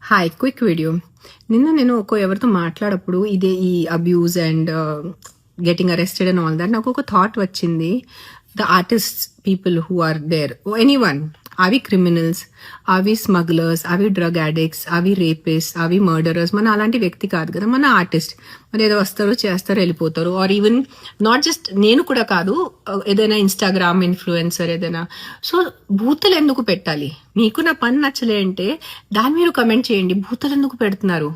Hi quick video. నేను ఎవరితో మాట్లాడప్పుడు ఇదే ఈ abuse and getting arrested and all that నాకు ఒక థాట్ వచ్చింది. The artist people who are there, anyone, అవి క్రిమినల్స్, అవి స్మగ్లర్స్, అవి డ్రగ్ అడిక్ట్స్, అవి రేపిస్ట్, అవి మర్డరర్స్. మన అలాంటి వ్యక్తి కాదు కదా, మన ఆర్టిస్ట్. మరి ఏదో వస్తారు, చేస్తారు, వెళ్ళిపోతారు. ఆర్ ఈవెన్ నాట్ జస్ట్ నేను కూడా కాదు, ఏదైనా ఇన్స్టాగ్రామ్ ఇన్ఫ్లుయెన్సర్ ఏదైనా. సో బూతులు ఎందుకు పెట్టాలి? మీకు నా పని నచ్చలే అంటే దాన్ని మీరు కమెంట్ చేయండి. బూతులు ఎందుకు పెడుతున్నారు?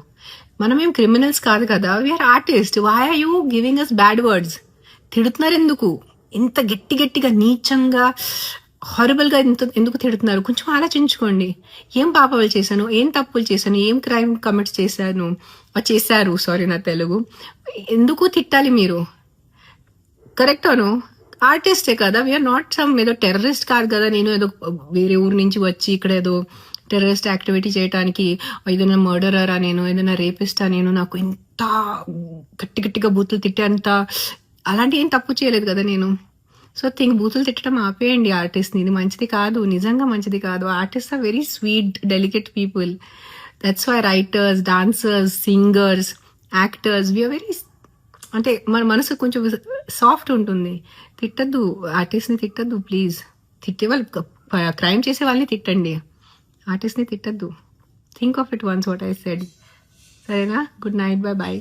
మనమేం క్రిమినల్స్ కాదు కదా, we are artist. Why are you giving us bad words? తిడుతున్నారు ఎందుకు? ఇంత గట్టిగా నీచంగా హారబుల్గా ఎందుకు తిడుతున్నారు? కొంచెం ఆలోచించుకోండి. ఏం పాపాలు చేశాను, ఏం తప్పులు చేశాను, ఏం క్రైమ్ కమిట్స్ చేశారు, సారీ నా తెలుగు. ఎందుకు తిట్టాలి మీరు? కరెక్ట్ అను, ఆర్టిస్టే కదా, వీఆర్ నాట్ సమ్ ఏదో టెర్రరిస్ట్ కాదు కదా. నేను ఏదో వేరే ఊరు నుంచి వచ్చి ఇక్కడ ఏదో టెర్రరిస్ట్ యాక్టివిటీ చేయడానికి, ఏదైనా మర్డరరా నేను, ఏదైనా రేపిస్టా నేను, నాకు ఇంత గట్టిగా బూతులు తిట్టేంత అలాంటి ఏం తప్పు చేయలేదు కదా నేను. సో బూతులు తిట్టడం ఆపేయండి ఆర్టిస్ట్ని. ఇది మంచిది కాదు, నిజంగా మంచిది కాదు. Artist are very sweet, delicate people. That's why writers, dancers, singers, actors, we are very, అంటే మన మనసు కొంచెం సాఫ్ట్ ఉంటుంది. తిట్టద్దు, ఆర్టిస్ట్ని తిట్టద్దు ప్లీజ్. తిట్టే వాళ్ళు, క్రైమ్ చేసే వాళ్ళని తిట్టండి, ఆర్టిస్ట్ని తిట్టద్దు. Think of it once what I said. సరేనా? Good night, bye bye.